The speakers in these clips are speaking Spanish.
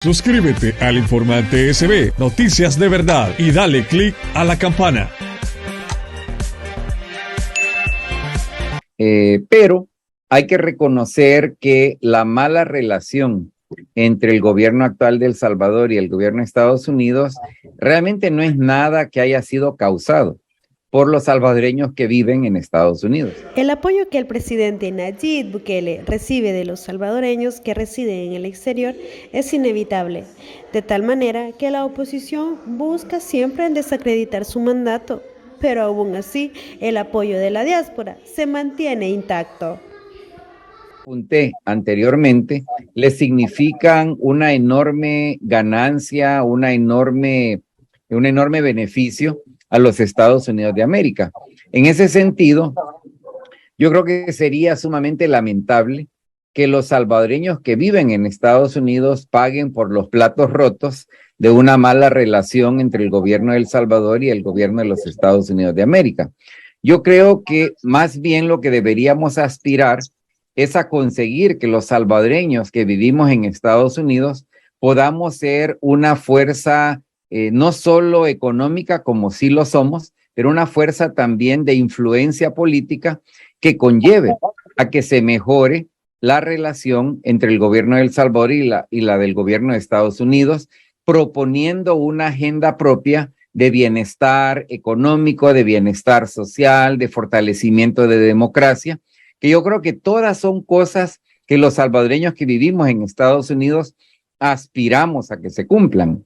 Suscríbete al Informante SB, Noticias de Verdad, y dale click a la campana. Pero hay que reconocer que la mala relación entre el gobierno actual de El Salvador y el gobierno de Estados Unidos realmente no es nada que haya sido causado por los salvadoreños que viven en Estados Unidos. El apoyo que el presidente Nayib Bukele recibe de los salvadoreños que residen en el exterior es inevitable, de tal manera que la oposición busca siempre desacreditar su mandato, pero aún así el apoyo de la diáspora se mantiene intacto. Apunté anteriormente, le significan una enorme ganancia, un enorme beneficio a los Estados Unidos de América. En ese sentido, yo creo que sería sumamente lamentable que los salvadoreños que viven en Estados Unidos paguen por los platos rotos de una mala relación entre el gobierno de El Salvador y el gobierno de los Estados Unidos de América. Yo creo que más bien lo que deberíamos aspirar es a conseguir que los salvadoreños que vivimos en Estados Unidos podamos ser una fuerza no solo económica, como sí lo somos, pero una fuerza también de influencia política que conlleve a que se mejore la relación entre el gobierno de El Salvador y la del gobierno de Estados Unidos, proponiendo una agenda propia de bienestar económico, de bienestar social, de fortalecimiento de democracia, que yo creo que todas son cosas que los salvadoreños que vivimos en Estados Unidos aspiramos a que se cumplan.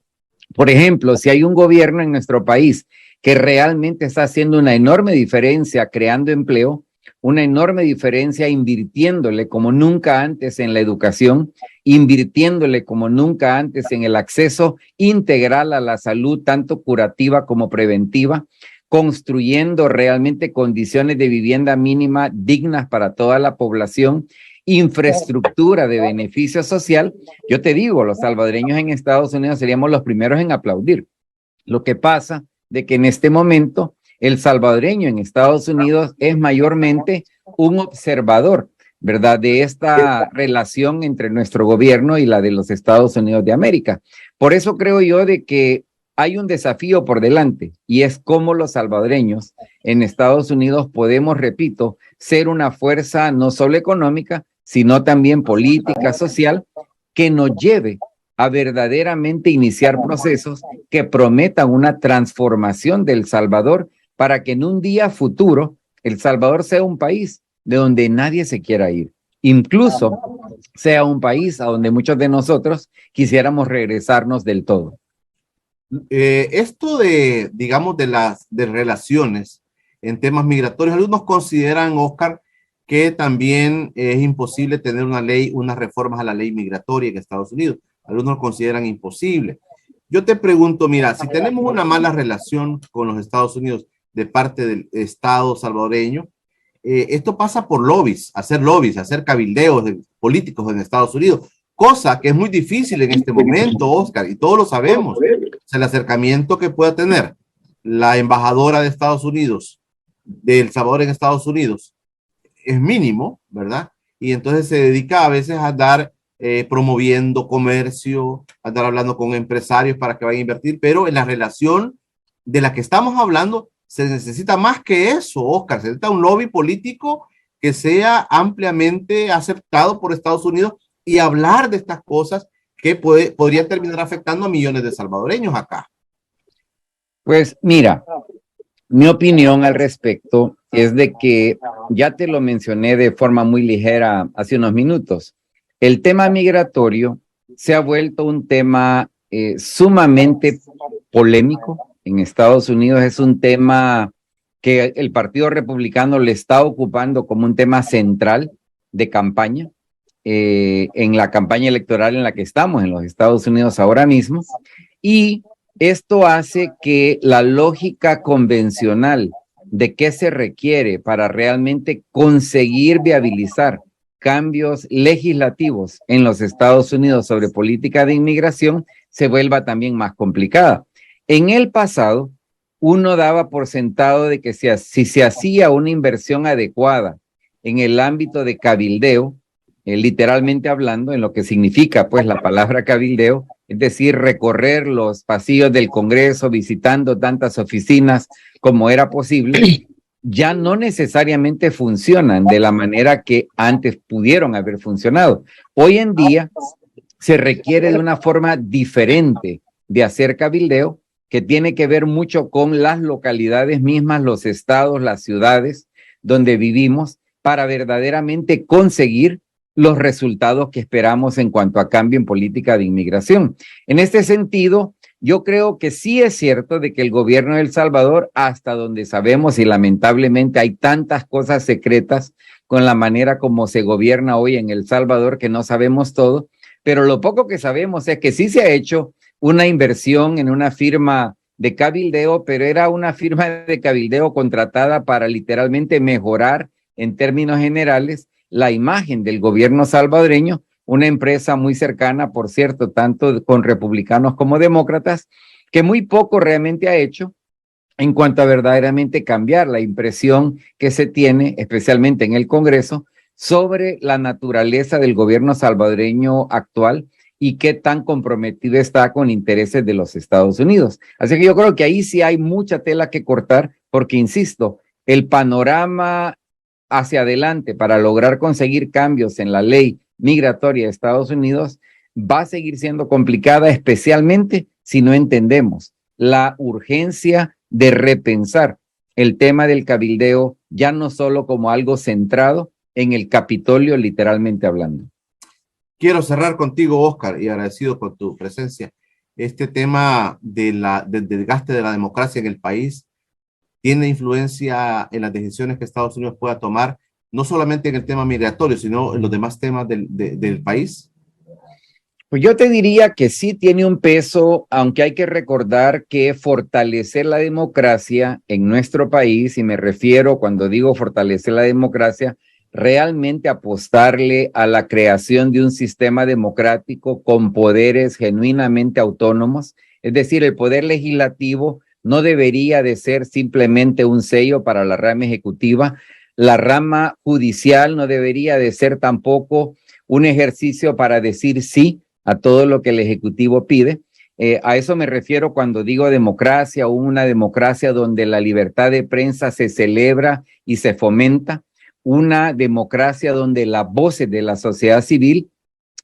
Por ejemplo, si hay un gobierno en nuestro país que realmente está haciendo una enorme diferencia creando empleo, una enorme diferencia invirtiéndole como nunca antes en la educación, invirtiéndole como nunca antes en el acceso integral a la salud, tanto curativa como preventiva, construyendo realmente condiciones de vivienda mínima dignas para toda la población, infraestructura de beneficio social. Yo te digo, los salvadoreños en Estados Unidos seríamos los primeros en aplaudir. Lo que pasa de que en este momento el salvadoreño en Estados Unidos es mayormente un observador, ¿verdad?, de esta relación entre nuestro gobierno y la de los Estados Unidos de América. Por eso creo yo de que hay un desafío por delante y es cómo los salvadoreños en Estados Unidos podemos, repito, ser una fuerza no solo económica, sino también política, social, que nos lleve a verdaderamente iniciar procesos que prometan una transformación de El Salvador para que en un día futuro El Salvador sea un país de donde nadie se quiera ir. Incluso sea un país a donde muchos de nosotros quisiéramos regresarnos del todo. Esto de, digamos, de relaciones en temas migratorios, algunos consideran, Oscar, que también es imposible tener una ley, unas reformas a la ley migratoria en Estados Unidos. Algunos lo consideran imposible. Yo te pregunto, mira, si tenemos una mala relación con los Estados Unidos de parte del Estado salvadoreño, esto pasa por lobbies, hacer cabildeos políticos en Estados Unidos, cosa que es muy difícil en este momento, Oscar, y todos lo sabemos. El acercamiento que pueda tener la embajadora de Estados Unidos, de El Salvador en Estados Unidos, es mínimo, ¿verdad? Y entonces se dedica a veces a andar promoviendo comercio, a andar hablando con empresarios para que vayan a invertir, pero en la relación de la que estamos hablando se necesita más que eso, Oscar. Se necesita un lobby político que sea ampliamente aceptado por Estados Unidos y hablar de estas cosas que podría terminar afectando a millones de salvadoreños acá. Pues mira, mi opinión al respecto es de que, ya te lo mencioné de forma muy ligera hace unos minutos, el tema migratorio se ha vuelto un tema sumamente polémico en Estados Unidos. Es un tema que el Partido Republicano le está ocupando como un tema central de campaña, en la campaña electoral en la que estamos en los Estados Unidos ahora mismo, y esto hace que la lógica convencional de qué se requiere para realmente conseguir viabilizar cambios legislativos en los Estados Unidos sobre política de inmigración se vuelva también más complicada. En el pasado, uno daba por sentado de que si se hacía una inversión adecuada en el ámbito de cabildeo, literalmente hablando, en lo que significa pues la palabra cabildeo, es decir, recorrer los pasillos del Congreso visitando tantas oficinas como era posible, ya no necesariamente funcionan de la manera que antes pudieron haber funcionado. Hoy en día se requiere de una forma diferente de hacer cabildeo que tiene que ver mucho con las localidades mismas, los estados, las ciudades donde vivimos, para verdaderamente conseguir los resultados que esperamos en cuanto a cambio en política de inmigración. En este sentido, yo creo que sí es cierto de que el gobierno de El Salvador, hasta donde sabemos, y lamentablemente hay tantas cosas secretas con la manera como se gobierna hoy en El Salvador que no sabemos todo, pero lo poco que sabemos es que sí se ha hecho una inversión en una firma de cabildeo, pero era una firma de cabildeo contratada para literalmente mejorar en términos generales la imagen del gobierno salvadoreño, una empresa muy cercana, por cierto, tanto con republicanos como demócratas, que muy poco realmente ha hecho en cuanto a verdaderamente cambiar la impresión que se tiene, especialmente en el Congreso, sobre la naturaleza del gobierno salvadoreño actual y qué tan comprometido está con intereses de los Estados Unidos. Así que yo creo que ahí sí hay mucha tela que cortar, porque, insisto, el panorama hacia adelante para lograr conseguir cambios en la ley migratoria de Estados Unidos va a seguir siendo complicada, especialmente si no entendemos la urgencia de repensar el tema del cabildeo, ya no solo como algo centrado en el Capitolio, literalmente hablando. Quiero cerrar contigo, Oscar, y agradecido por tu presencia. Este tema del desgaste de la democracia en el país tiene influencia en las decisiones que Estados Unidos pueda tomar, no solamente en el tema migratorio, sino en los demás temas del país. Pues yo te diría que sí tiene un peso, aunque hay que recordar que fortalecer la democracia en nuestro país, y me refiero cuando digo fortalecer la democracia, realmente apostarle a la creación de un sistema democrático con poderes genuinamente autónomos, es decir, el poder legislativo no debería de ser simplemente un sello para la rama ejecutiva, la rama judicial no debería de ser tampoco un ejercicio para decir sí a todo lo que el Ejecutivo pide. A eso me refiero cuando digo democracia, una democracia donde la libertad de prensa se celebra y se fomenta, una democracia donde las voces de la sociedad civil,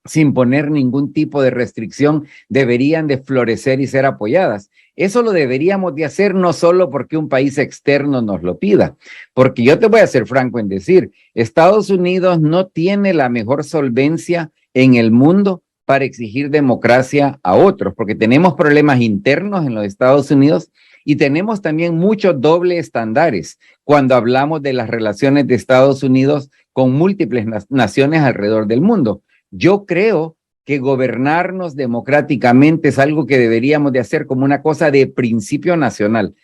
sin poner ningún tipo de restricción, deberían de florecer y ser apoyadas. Eso lo deberíamos de hacer no solo porque un país externo nos lo pida, porque yo te voy a ser franco en decir, Estados Unidos no tiene la mejor solvencia en el mundo para exigir democracia a otros, porque tenemos problemas internos en los Estados Unidos y tenemos también muchos dobles estándares cuando hablamos de las relaciones de Estados Unidos con múltiples naciones alrededor del mundo. Yo creo que gobernarnos democráticamente es algo que deberíamos de hacer como una cosa de principio nacional.